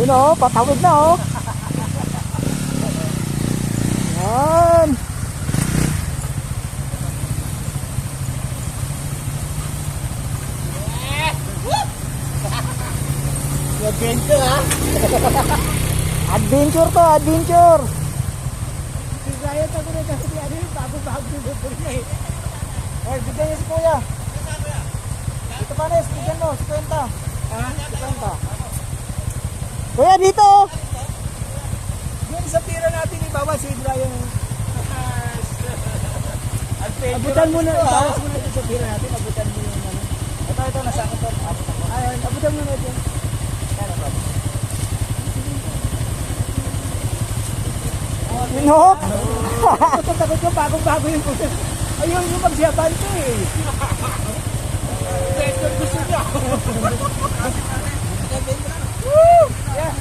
Yun o, patawid na o. Yan. Adventure ha? Adventure to, adventure. Gaya ako na kasi ano yung bago-bago yung motor niya eh. Ay, bigyan niyo si kuya. Dito pa na, bigyan mo, 50. Ha? 50. Kuya, dito. Yung isang pira natin ibawa si Brian. Abutan mo na, ibawas mo na ito sa pira natin. Abutan mo yung ano. Ito, nasakot to. Ayun, abutan mo na ito. Minhok. Takot yung bagong-bago yung motor. Ayun yung magsiyaban ko eh. Better gusto niya. Woo! Yeah.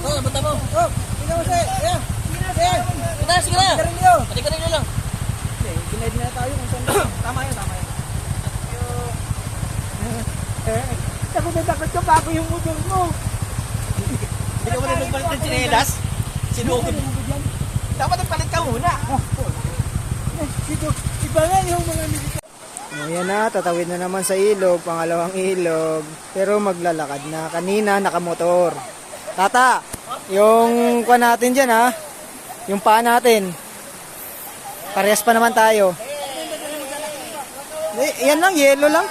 Oh, buta mo. Oh, tingnan mo siya. Yeah. Yeah. Sige na. Pati rin Pati ka rin lang. Ginaid na tayo kung saan. Tama yun, tama yun. Takot na takot yung bago yung motor mo. Hindi ka mo na nagpalit ng chinelas. Sinugod. Dapat nagpalit ka muna. Iba nga yung mga milita. Ayan na, tatawid na naman sa ilog, pangalawang ilog. Pero maglalakad na. Kanina, nakamotor. Tata, yung kuha natin dyan ha, yung paa natin. Parehas pa naman tayo. Yan lang, yelo lang.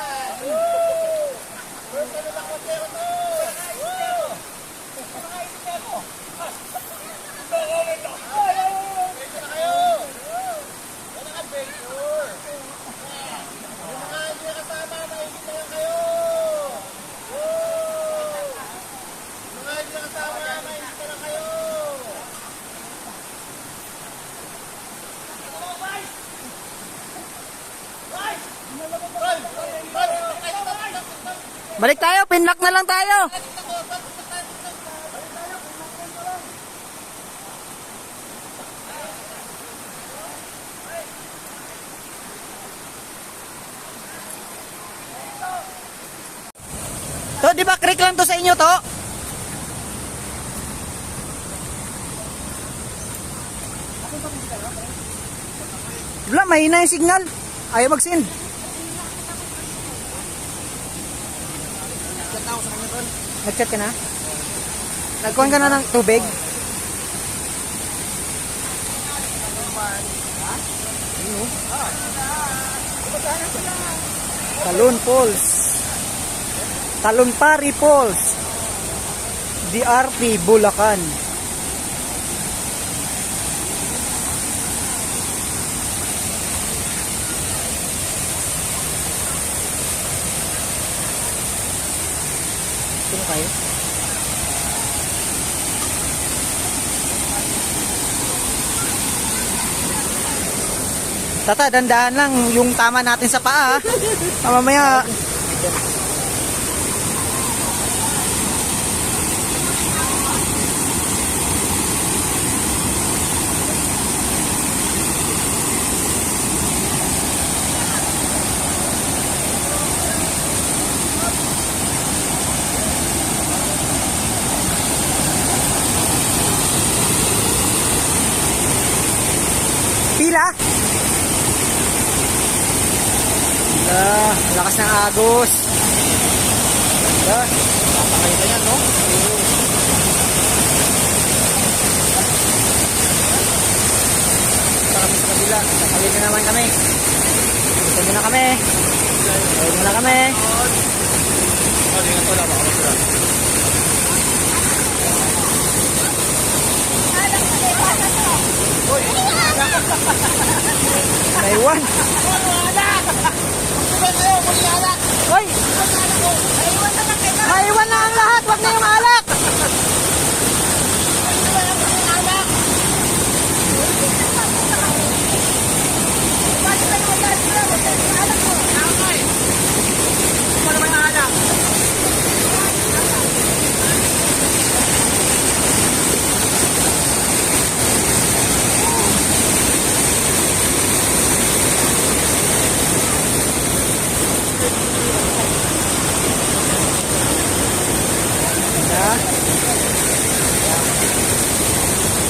Balik tayo, pinlock na lang tayo. To, di ba creek lang to sa inyo to? Wala, mahina yung signal. Ayaw mag-send. Nag-chat ka na? Nagkuhan ka na ng tubig? Talon Falls. Talonpari Falls. DRT, Bulacan. Sino kayo? Tata, dandahan lang yung tama natin sa paa. Mamaya. Pila? Lakas ng agos. Papakita yan, no? Punta kami sa kabila. Sakali na naman kami. Ito muna kami. Ito muna kami. Taiwan. Hoy! Maiwan na ang lahat, wag na yung alak.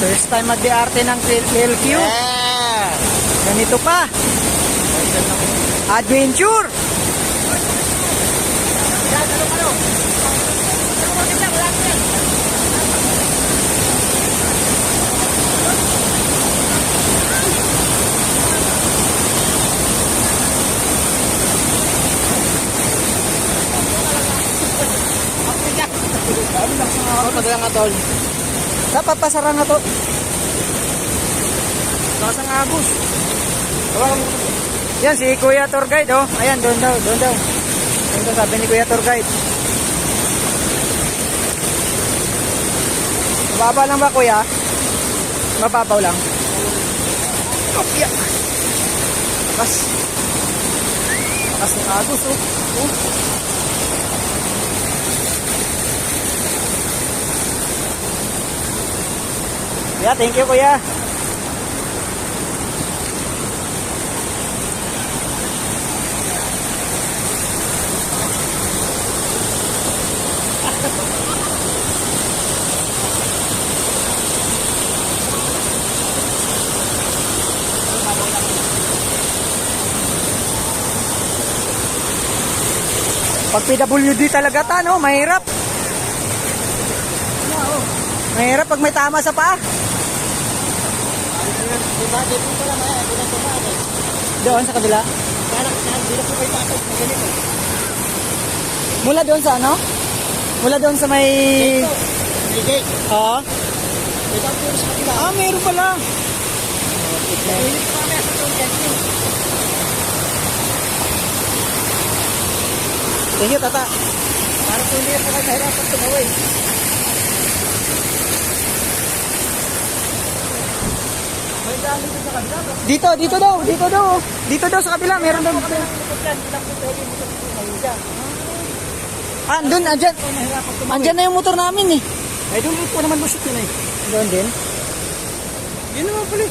First time mag-diarte ng LQ. Yeah! Ganito pa. Adventure. Ako padala nga tol. Dapat pasara na to. Kasang Agus. Yan si Kuya Tour Guide, oh. Ayan, doon daw, doon daw. Doon daw sabi ni Kuya Tour Guide. Mababa lang ba, Kuya? Mababaw lang. Oh, yeah. Lakas. Lakas ng Agus, oh. Oh. Yeah, thank you, Kuya. Pag PWD talaga ta, no? Mahirap. Mahirap pag may tama sa paa. Diba, dito pala maya, dito na tumama. Doon sa kabila. Dito po kayo tapos na ganito. Mula doon sa ano? Mula doon sa may... Dito, may gate. Oo. Dito ang puro sa kabila. Ah, meron pala. Pilit pa mamaya sa tulad. Thank you, Tata. Para po hindi po kayo mahirapan tumawin. May dami ko sa kabila. Dito, dito daw, dito daw. Dito daw sa kabila, meron daw. Ah, andun, andyan. Andyan na yung motor namin eh. Ay, doon po naman lusot yun eh. Doon din. Yun naman pala.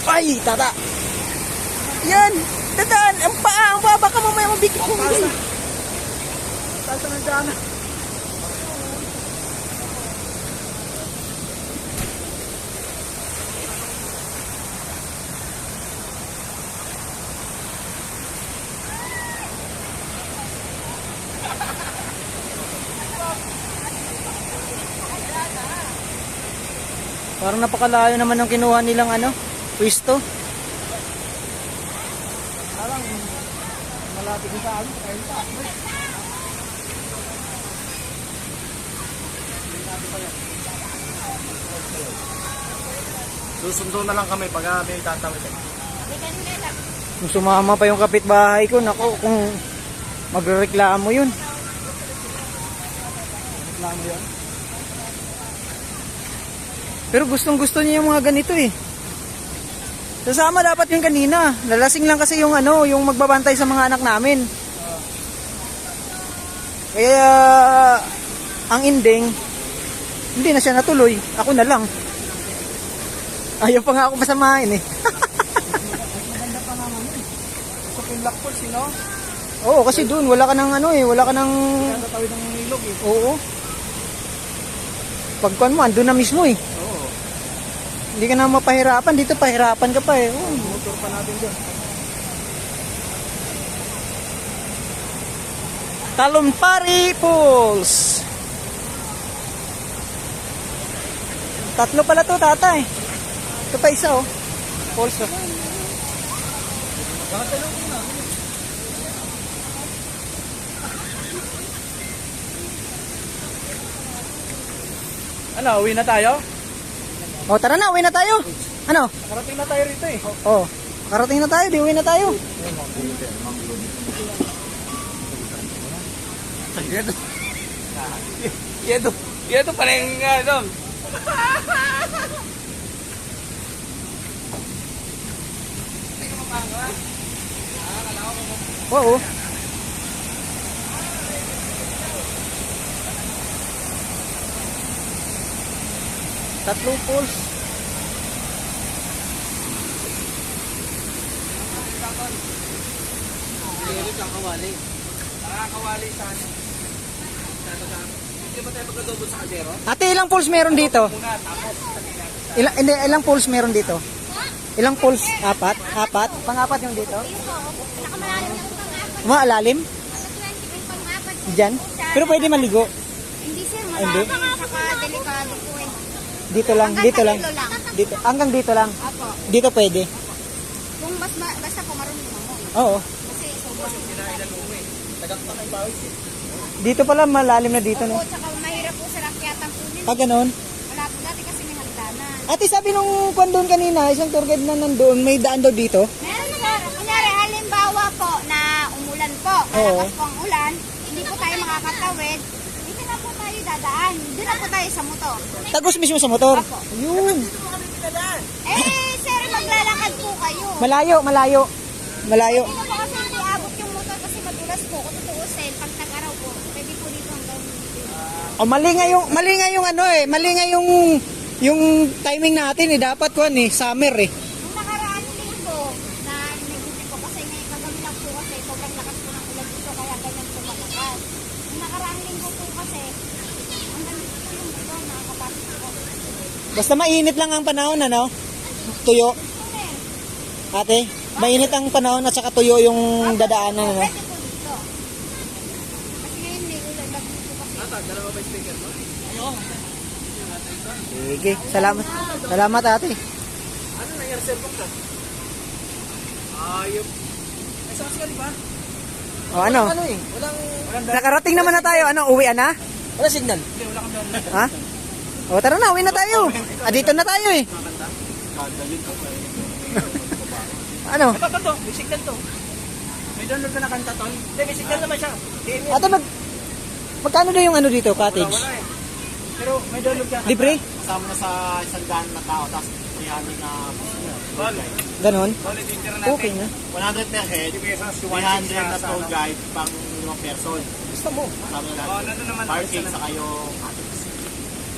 Ay, Tata. Yan. Tataan, ang paa, baka mamaya mabigyan ko. Talta ng dana. Parang napakalayo naman ng kinuha nilang ano, pwesto. Parang malapit sa amin. Kaya sa amin. Susundo na lang kami pag may tatawid. Kung sumama pa yung kapitbahay ko, nako, kung magrereklamo yun. Reklamo yan. Pero gustong gusto niya yung mga ganito eh. Sasama dapat yung kanina. Lalasing lang kasi yung ano, yung magbabantay sa mga anak namin. Kaya ang ending, hindi na siya natuloy. Ako na lang. Ayaw pa nga ako pasamahin eh. Maganda pa nga naman. Sa Pinlock Falls, sino? Oo, kasi doon wala ka ng ano eh, wala ka ng... Kaya tatawid ng ilog eh. Oo. Pagkuhan mo, andun na mismo eh. Oo. Hindi ka na mapahirapan. Dito pahirapan ka pa eh. Oo. Motor pa natin doon. Talumpari Falls. Tatlo pala to, tatay. Ito pa isa oh. Falls oh. Bakit tanong ko na? Ano, uwi na tayo? Oh, tara na, uwi na tayo. Ano? Nakarating na tayo rito eh. Oh, karating na tayo, di uwi na tayo. Yedo pa rin nga doon. Oo. Tatlong falls. nagkakawali. Nakakawali sa ano. Hindi ba tayo magkadobot sa kaldero? Ate, ilang poles meron dito? Muna, tapos Ilang poles meron dito? Ilang poles? Apat? Apat? Pang-apat yung dito? Pinakamalalim ng pang-apat. Malalim? 20 yung pang-apat. Diyan? Pero pwede maligo. Hindi sir, Hindi? malalim. Saka delikado po eh. Dito lang, dito lang. Dito, hanggang dito lang. Apo. Dito pwede. Kung basta po marunong mo. Oo. Kasi sobrang Dito pala malalim na dito, no? po, tsaka mahirap po sa rakyatang kunin. Ah, ganun. Wala po dati kasi may hagdanan. Ate, sabi nung kwan doon kanina, isang tour guide na nandoon, may daan daw dito. Meron sir. Kunyari, halimbawa po na umulan po, Oo. malakas po ang ulan, hindi po tayo makakatawid, dito na po tayo dadaan. Dito na po tayo sa motor. Tagos mismo sa motor. Apo. Yun. Sir, maglalakad po kayo. Malayo, malayo. Malayo. Hindi na po kasi hindi abot yung motor kasi madulas po. Kung tutuusin, pag nag-araw po, pwede po dito hanggang dito. Oh, mali nga yung ano eh, mali nga yung timing natin eh, dapat kwan eh, summer eh. Nung nakaraan linggo, na nag-duty po kasi ngayon kagabi lang po kasi sobrang lakas po ng ulan dito kaya ganyan po malakas. Nung nakaraan linggo po kasi, ang lamig po yung motor, nakakapasok po. Basta mainit lang ang panahon, ano? Tuyo. Ate, mainit ang panahon at saka tuyo yung dadaanan, ano? Pwede po dito. Kasi ngayon may ulan lang dito kasi. dalawa ba yung speaker mo? Sige, salamat. Salamat, ate. Ano nangyari sa cellphone ka? Ayop. Ay, saan ka, di ba? O ano? Ano eh? Walang Nakarating naman na tayo, ano? Uwi na? wala signal. Hindi, wala kang download. Ha? O tara na, uwi na tayo. Ah, dito na tayo eh. Ano? Ito, to. May signal to. May download ka na kanta, tol? Hindi, may signal naman siya. Ate, magkano daw yung ano dito, cottage? Wala eh. Pero may download ka. Libre? Kasama na sa 100 na tao, tapos 300 na Ganon? natin. Okay na. 100 per head, 300 na tour guide pang 5 person. Gusto mo? Kasama na lahat. Parking sa kayo.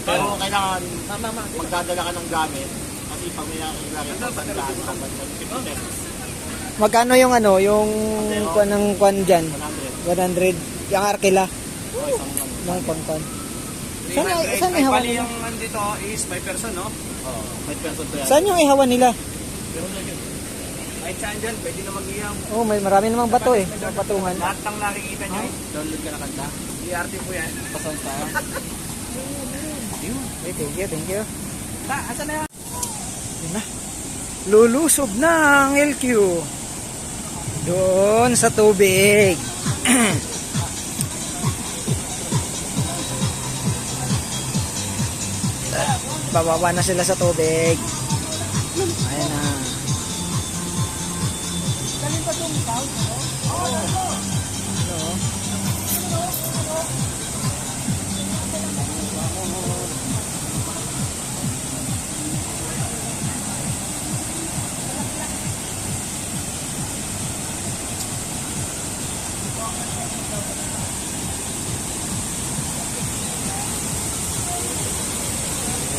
Pero kailangan magdadala ka ng gamit kasi pag may nakakilala ka sa daan, 50 pesos. Magkano yung ano, yung kwan ng kwan dyan? 100. 100. Yung arkila. O, isang Ng kwan. Saan ihawan Bali nila? yung andito is by person, no? Oo, 5 person to yan. Saan yung ihawan nila? Pero na yun. Kahit saan dyan, pwede na mag-iyam. Oh, may marami namang bato eh. Mga patungan. Lahat ng nakikita nyo, Download ka na kanta. DRT po yan. Pasan sa... Okay, thank you. Asan na yan? Yun na. Lulusob na ang LQ. Doon sa tubig. Bababa na sila sa tubig. Ayan na.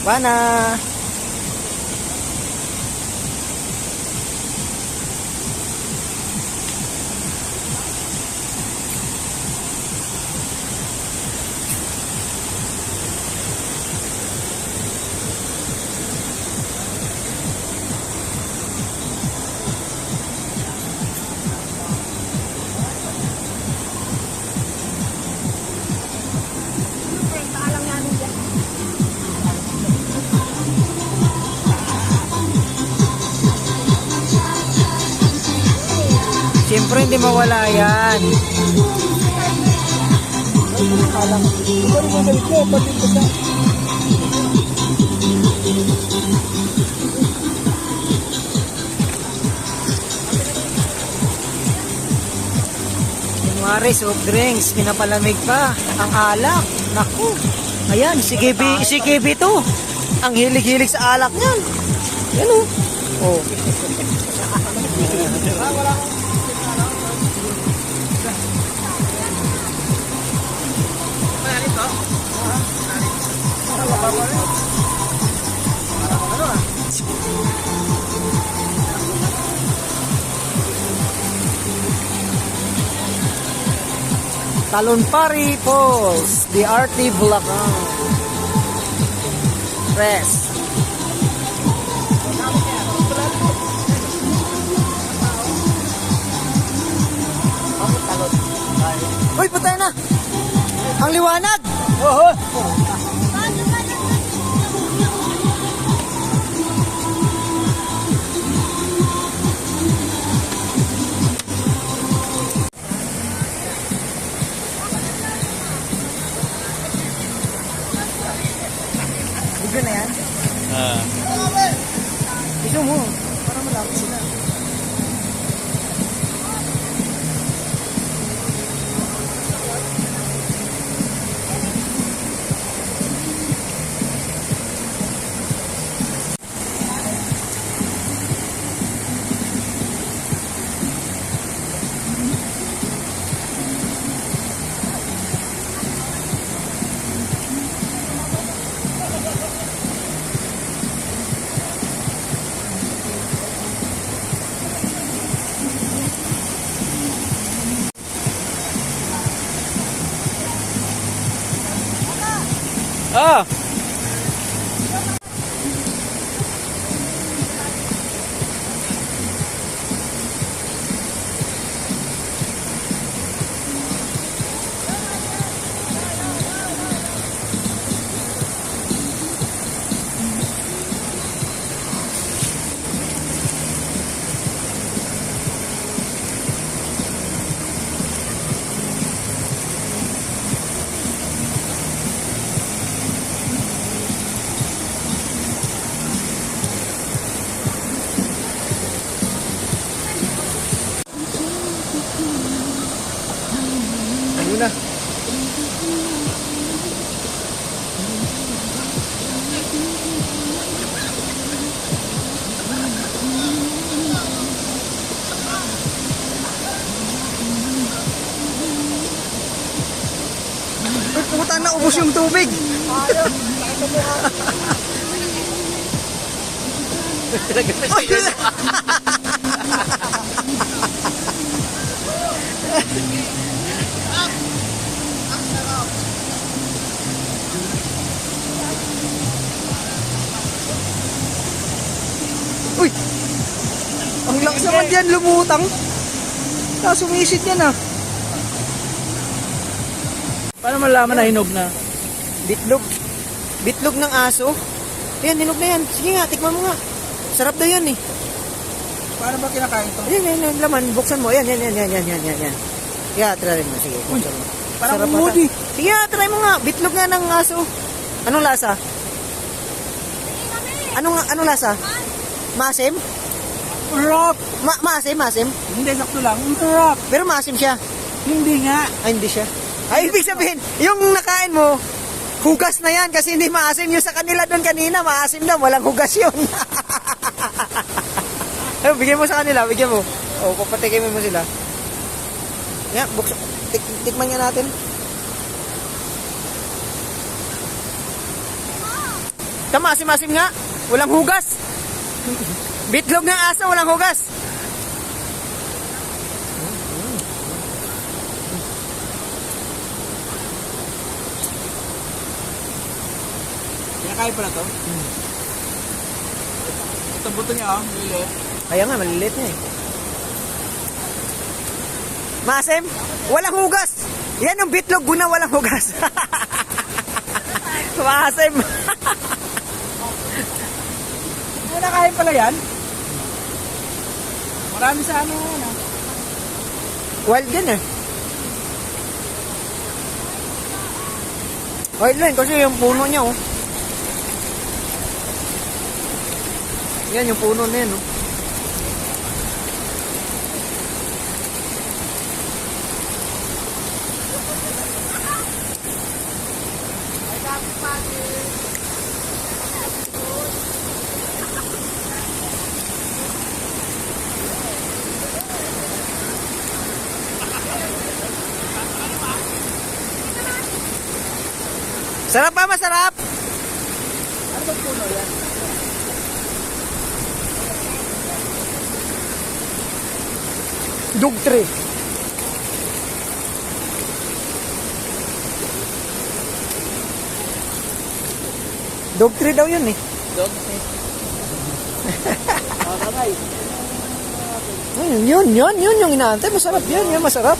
Baba na. Siyempre hindi mawala yan. Kunwari, soft drinks, pinapalamig pa. Ang alak, naku. Ayan, si KB to. Ang hilig-hilig sa alak niyan. Yan o. Oh. Talonpari Falls, DRT Bulacan. Press. Uy, patay na! Ang liwanag! Oo! Video na yan? Video mo, para malapit sila. Ah! Ano na? Ay, puta na, ubos yung tubig. Uy! Ang lakas naman dyan, lumutang. Sumisid yan ah. Paano malaman na hinog na? Bitlog. Bitlog ng aso. Ayan, hinog na yan. Sige nga, tikman mo nga. Sarap daw yan eh. Paano ba kinakain to? Ayan, yan, laman. Buksan mo. Ayan. Kaya, try mo. Sige, buksan mo. Parang Sarap umudi. ata. Sige, try mo nga. Bitlog nga ng aso. Anong lasa? Anong lasa? Maasim? Rock! Maasim? Hindi, sakto lang. Rock! Pero maasim siya. Hindi nga. Ay, hindi siya. Ay, ibig sabihin, yung nakain mo, hugas na yan kasi hindi maasim. Yung sa kanila doon kanina, maasim na. Walang hugas yun. Ay, bigyan mo sa kanila, bigyan mo. O, papatikin mo sila. Yan, tikman nga natin. Tama, maasim nga. Walang hugas. Bitlog ng aso, walang hugas. Kinakain pala to? Ito buto niya oh, lilit. Kaya nga, maliliit niya eh. Maasim, walang hugas. Yan ang bitlog, guna walang hugas. Maasim. Kinakain pala yan? Marami sa ano. Wild yan eh. Wild lang kasi yung puno niya oh. Yan yung puno na yan oh. Sarap ba? Masarap? Ano bang puno yan? Dug tree. Dog tree daw yun eh. Dog. Kakagay. Yun yung inaantay. Masarap yan, masarap.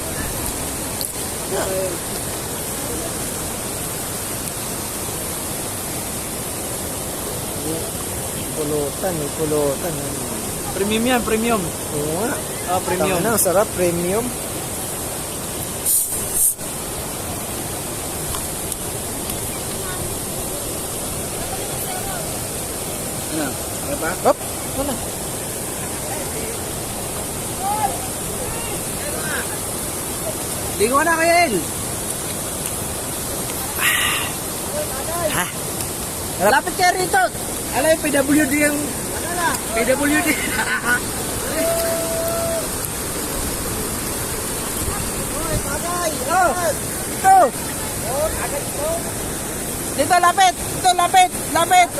Pulutan. Premium yan, premium. Oo nga. Premium. Tama na, sarap, premium. Ano? Ano ba? Hop, wala. Di ko na kaya El. Lapit kayo rito. Alam yung PWD yung... PWD. Oh, ito. Dito, lapit. Ito, lapit.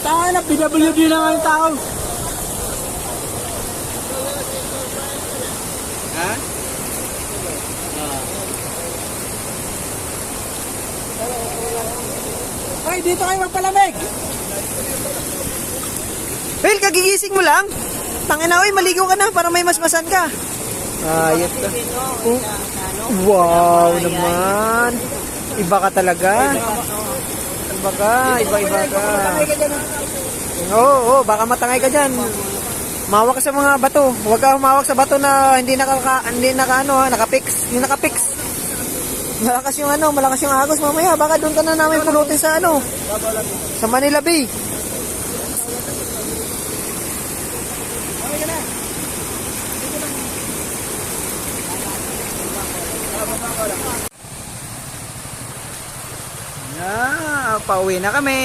Tayo na, PWD na nga yung tao. Ha? Ay, dito kayo magpalamig. Well, kagigising mo lang. Tangina, oy, maligo ka na para may masmasan ka. Ayot ka. Oh. Wow naman. Iba ka talaga. Iba ka. Oo, baka matangay ka dyan. Mawak ka sa mga bato. Huwag ka humawak sa bato na hindi nakapix. Hindi nakapix. Malakas yung agos mamaya. Baka doon ka na namin pulutin sa sa Manila Bay. Pauwi na kami.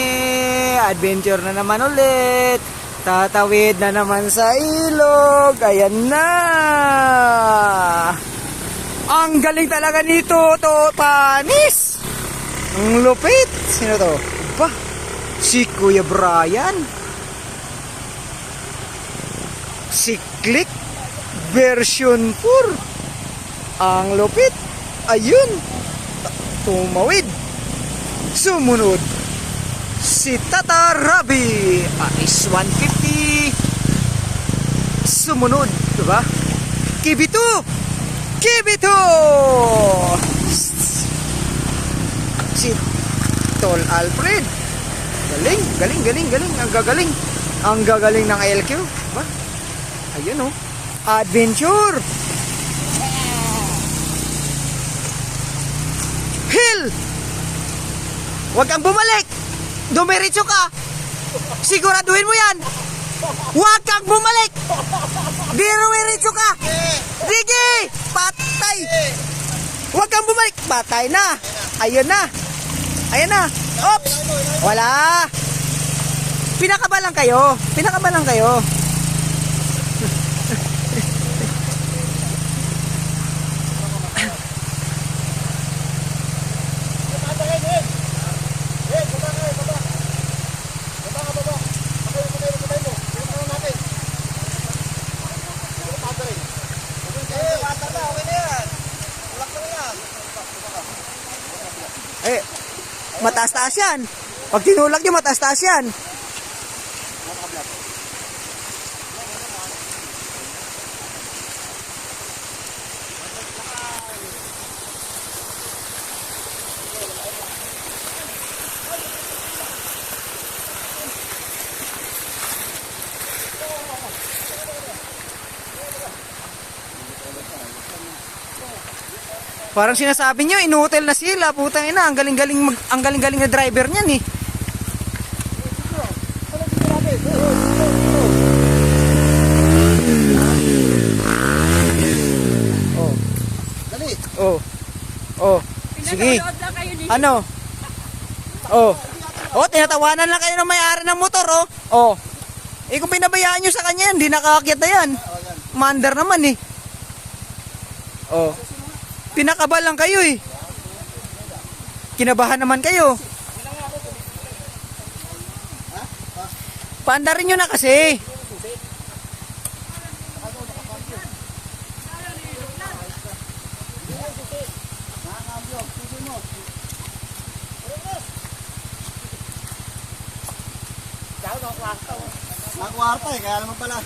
Adventure na naman ulit. Tatawid na naman sa ilog. Ayan na. Ang galing talaga nito, Panis. Ang lupit. Sino to? Ba? Si Kuya Brian. Si Click version 4. Ang lupit. Ayun. Tumawid. Sumunod. Si Tata Rabi. Is 150. Sumunod. Diba? Kibito. Si Tol Alfred. Galing. Ang gagaling ng LQ. Diba? Ayun oh. Adventure. Hill. Huwag kang bumalik. Dumiretso ka. Siguraduhin mo yan. Huwag kang bumalik. Dumiretso ka. Sige. Patay. Huwag kang bumalik. Patay na. Ayun na. Oops. Wala. Pinakabalan kayo. Mataas-taas yan. Pag tinulak nyo, mataas-taas yan. Parang sinasabi nyo, inuhotel na sila. Putang ina, ang galing-galing na driver niyan eh. Oh. Dali. Oh. Sige. Ano? Tinatawanan lang kayo ng may-ari ng motor, oh. Kung pinabayaan nyo sa kanya, hindi nakakakyat na yan. Mandar naman eh. Pinakabal lang kayo eh. Kinabahan naman kayo. Paandarin nyo na kasi. Nakakwarta eh, kaya naman pala.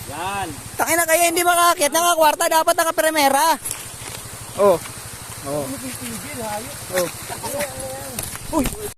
Yan. Tangina kayo hindi makakit, nakakwarta, dapat naka-primera. Oh. Oh. Oh. Uy.